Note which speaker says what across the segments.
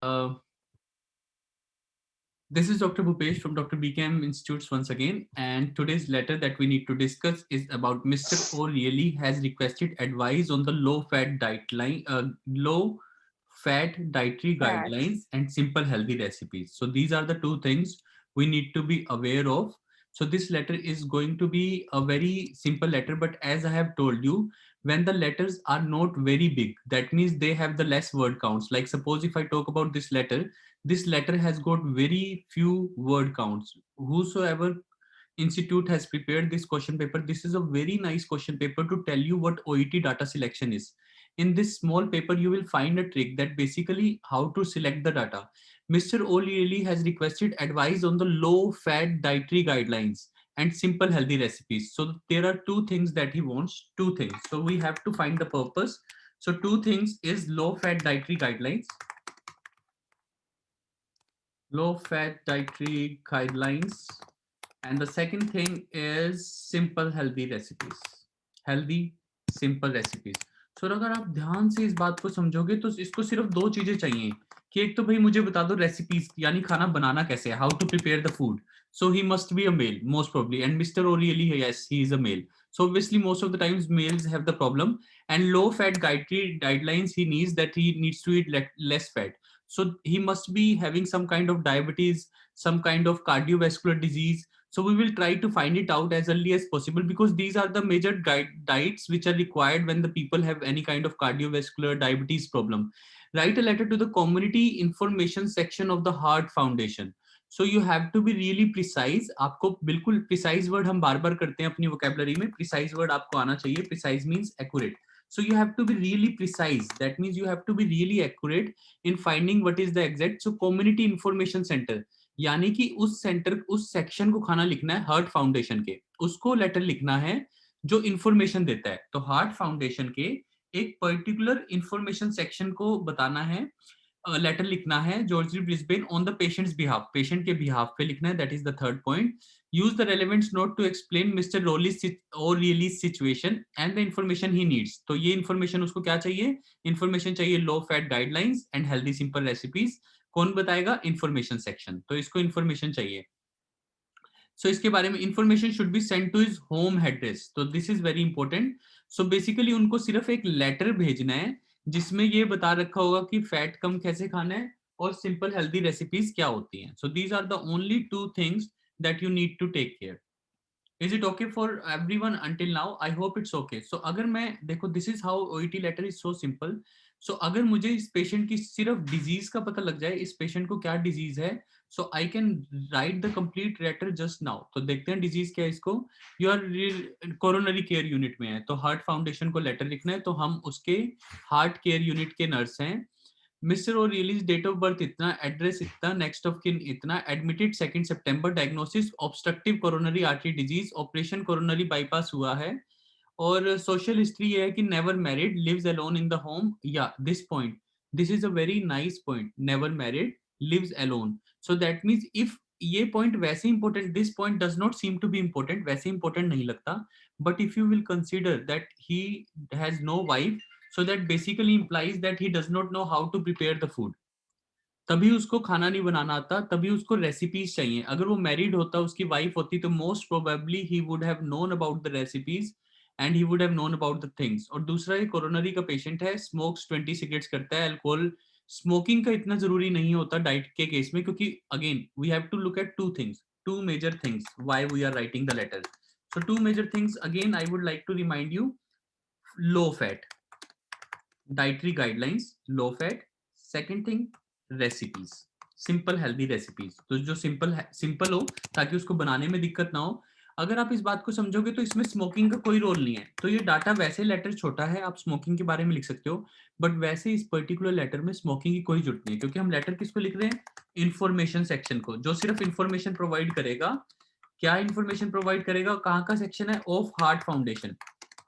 Speaker 1: Uh, this is Dr. Bhupesh from Dr. BKM Institutes once again, and today's letter that we need to discuss is about Mr. O'Reilly has requested advice on the low fat dietary
Speaker 2: Fat.
Speaker 1: guidelines and simple healthy recipes. So these are the two things we need to be aware of. So this letter is going to be a very simple letter, but as I have told you, when the letters are not very big, that means they have the less word counts. Like suppose if I talk about this letter has got very few word counts. Whosoever institute has prepared this question paper, this is a very nice question paper to tell you what OET data selection is. In this small paper you will find a trick that basically how to select the data. Mr. O'Leary has requested advice on the low fat dietary guidelines and simple healthy recipes. So there are two things that he wants, two things, so we have to find the purpose. So two things is low fat dietary guidelines, low fat dietary guidelines, and the second thing is simple healthy recipes, healthy simple recipes. सो अगर आप ध्यान से इस बात को समझोगे तो इसको सिर्फ दो चीजें चाहिए कि एक तो भाई मुझे बता दो रेसिपीज यानी खाना बनाना कैसे है, how to prepare the food. So he must be a male most probably, and Mr. O'Reilly, yes, he is a male. So obviously most of the times males have the problem, and low fat dietary guidelines he needs that he needs to eat less fat. So he must be having some kind of diabetes, some kind of cardiovascular disease. So we will try to find it out as early as possible, because these are the major diets which are required when the people have any kind of cardiovascular diabetes problem. Write a letter to the community information section of the Heart Foundation. So you have to be really precise. आपको बिल्कुल precise word हम बार बार करते हैं अपनी vocabulary में. Precise word आपको आना चाहिए. Precise means accurate. So you have to be really precise. That means you have to be really accurate in finding what is the exact. So community information center, यानी कि उस centre उस section को खाना लिखना है हार्ट फाउंडेशन के, उसको लेटर लिखना है जो इंफॉर्मेशन देता है. तो हार्ट फाउंडेशन के एक पर्टिकुलर इंफॉर्मेशन सेक्शन को बताना है, लेटर लिखना है Georgie Brisbane on the patient's behalf, patient के बिहाफ पे लिखना है. That is the third point. Use the relevant note to explain Mr Rollies और really situation and the information he needs. तो ये इंफॉर्मेशन उसको क्या चाहिए, इंफॉर्मेशन चाहिए low fat guidelines and healthy simple recipes. कौन बताएगा, इंफॉर्मेशन सेक्शन. तो इसको इंफॉर्मेशन चाहिए. सो इसके बारे में information should be send to his home address. तो this is very important. So basically उनको सिर्फ एक लेटर भेजना है जिसमें ये बता रखा होगा कि फैट कम कैसे खाना है और सिंपल हेल्दी रेसिपीज क्या होती हैं. So these are the only two things that you need to take care. Is it okay for everyone until now? I hope it's okay. So अगर मैं देखो, this is how OET letter is so simple. So अगर मुझे इस patient की सिर्फ disease का पता लग जाए, इस पेशेंट को क्या डिजीज है, so I can write the complete letter just now. तो देखते हैं डिजीज क्या है इसको. You are coronary care unit में है तो हार्ट फाउंडेशन को लेटर लिखना है. तो हम उसके हार्ट केयर यूनिट के नर्स हैं. मिस्टर और रिलीज डेट ऑफ बर्थ इतना, एड्रेस इतना, नेक्स्ट ऑफ किन इतना, एडमिटेड 2 सितंबर, diagnosis obstructive coronary artery disease, operation coronary bypass हुआ है. और सोशल हिस्ट्री ये है कि never married, lives alone in the home. या this point, this is a very nice point, never married, lives alone. So that means if ये point वैसे important, this point does not seem to be important, वैसे important नहीं लगता. But if you will consider that he has no wife, so that basically implies that he does not know how to prepare the food. तभी उसको खाना नहीं बनाना आता, तभी उसको रेसिपीज चाहिए. अगर वो मैरिड होता, उसकी वाइफ होती, तो most probably he would have known about the recipes and he would have known about the things. और दूसरा, ये कोरोनरी का पेशेंट है, स्मोक्स 20 सिगरेट्स करता है. अल्कोहल स्मोकिंग का इतना जरूरी नहीं होता डाइट के केस में, क्योंकि again we have to look at two things, two major things why we are writing the letter. So two major things again I would like to remind you. Low fat dietary guidelines, low fat. Second thing, recipes, simple healthy recipes. तो जो simple हो ताकि उसको बनाने में दिक्कत ना हो. अगर आप इस बात को समझोगे तो इसमें स्मोकिंग का कोई रोल नहीं है. तो ये डाटा वैसे लेटर छोटा है, आप स्मोकिंग के बारे में लिख सकते हो, बट वैसे इस पर्टिकुलर लेटर में स्मोकिंग की कोई जरूरत नहीं है, क्योंकि हम लेटर किसको लिख रहे हैं, इंफॉर्मेशन सेक्शन को, जो सिर्फ इंफॉर्मेशन प्रोवाइड करेगा. क्या इंफॉर्मेशन प्रोवाइड करेगा, कहाँ का सेक्शन है, of heart foundation.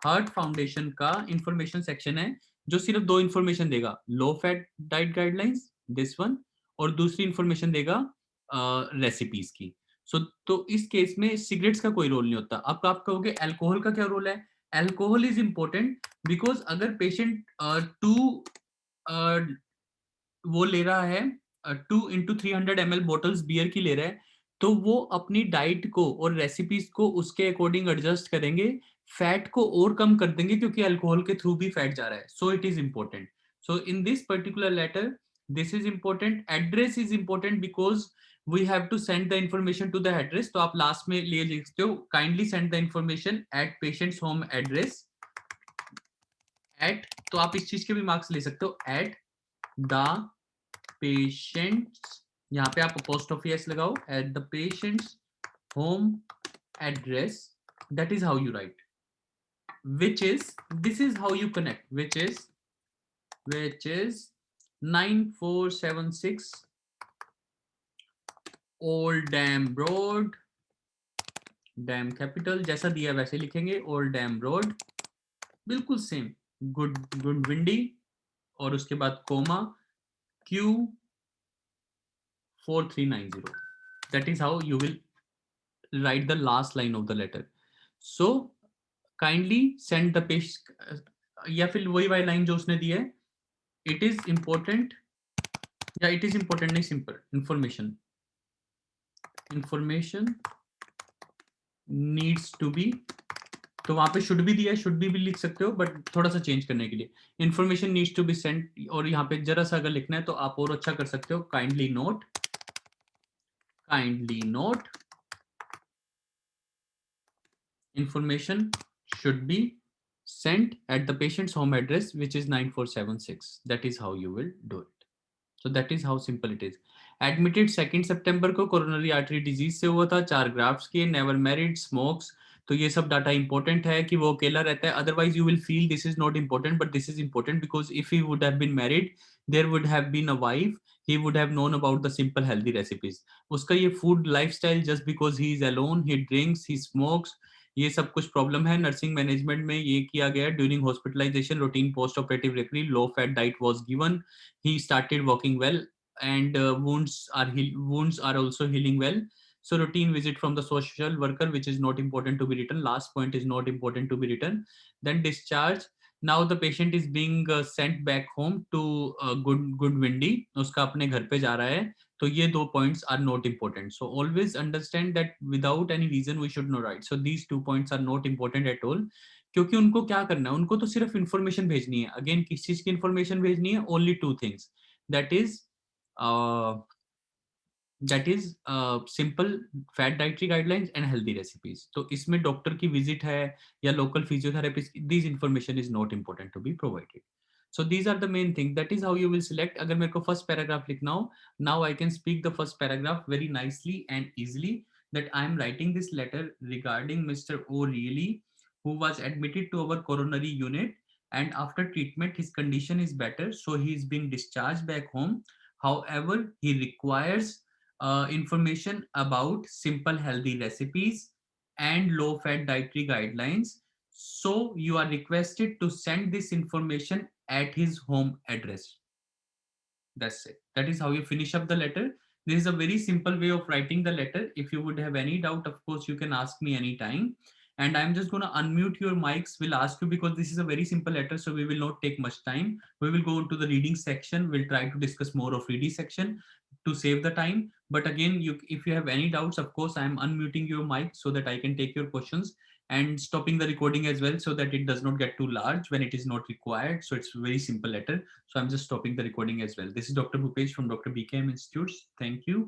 Speaker 1: Heart foundation का इंफॉर्मेशन सेक्शन है जो सिर्फ दो इंफॉर्मेशन देगा, लो fat diet guidelines, this one, और दूसरी इंफॉर्मेशन देगा रेसिपीज की. सो तो इस केस में सिगरेट्स का कोई रोल नहीं होता. अब आप कहोगे अल्कोहल का क्या रोल है. अल्कोहल इज इंपॉर्टेंट बिकॉज अगर पेशेंट टू वो ले रहा है, 2 into 300 ml बोटल्स बियर की ले रहा है, तो वो अपनी डाइट को और रेसिपीज को उसके अकॉर्डिंग एडजस्ट करेंगे, फैट को और कम कर देंगे क्योंकि अल्कोहल के थ्रू भी फैट जा रहा है. So it is important. So in this particular letter this is important. Address is important because we have to send the information to the address. तो आप लास्ट में लिए लिखते हो kindly send the information at patient's home address at. तो आप इस चीज के भी मार्क्स ले सकते हो एट द पेशेंट्स. यहाँ पे आप apostrophe s लगाओ at the patient's home address. That is how you write. Which is, this is how you connect. Which is 9476 Old Dam Road. Dam capital जैसा दिया वैसे लिखेंगे. ओल्ड डैम रोड बिल्कुल same. Good windy और उसके बाद coma Q 4390. That is how you will write the last line of the letter. So kindly send the patient, या फिर वही वाली लाइन जो उसने दी है. It is important, या it is important नहीं, simple information needs to be. तो वहां पे शुड भी दिया है, शुड भी लिख सकते हो बट थोड़ा सा चेंज करने के लिए. Information needs to be sent. और यहाँ पे जरा सा अगर लिखना है तो आप और अच्छा कर सकते हो. Kindly note information should be sent at the patient's home address, which is 9476. That is how you will do it. So that is how simple it is. Admitted 2 September को coronary artery disease से हुआ था, 4 grafts किए, never married, smokes. तो ये सब data important है कि वो अकेला रहता है. Otherwise you will feel this is not important, but this is important because if he would have been married there would have been a wife, he would have known about the simple healthy recipes. उसका ये food lifestyle just because he is alone, he drinks, he smokes, ये सब कुछ problem है. Nursing management में ये किया गया. During hospitalisation routine post operative recovery, low fat diet was given, he started walking well, and wounds are also healing well. So routine visit from the social worker, which is not important to be written. Last point is not important to be written. Then discharge. Now the patient is being sent back home to good windy. उसका अपने घर पे जा रहा है. तो ये 2 points are not important. So always understand that without any reason we should not write. So these 2 points are not important at all. क्योंकि उनको क्या करना है, उनको तो सिर्फ इंफॉर्मेशन भेजनी है. अगेन किस चीज की इंफॉर्मेशन भेजनी है? Only 2 things. That is simple fat dietary guidelines and healthy recipes. तो इसमें डॉक्टर की विजिट है या local physiotherapist, this information is not important to be provided. So these are the main thing. That is how you will select. अगर मेरे को first paragraph लिखना हो, now I can speak the first paragraph very nicely and easily, that I am writing this letter regarding Mr. O'Reilly, who was admitted to our coronary unit, and after treatment his condition is better, so he is being discharged back home. However, he requires information about simple healthy recipes and low fat dietary guidelines. So you are requested to send this information at his home address. That's it. That is how you finish up the letter. This is a very simple way of writing the letter. If you would have any doubt, of course, you can ask me anytime. And I'm just going to unmute your mics. We'll ask you because this is a very simple letter, so we will not take much time. We will go into the reading section. We'll try to discuss more of reading section to save the time. But again, if you have any doubts, of course, I'm unmuting your mic so that I can take your questions, and stopping the recording as well so that it does not get too large when it is not required. So it's a very simple letter. So I'm just stopping the recording as well. This is Dr. Bhupesh from Dr. BKM Institutes. Thank you.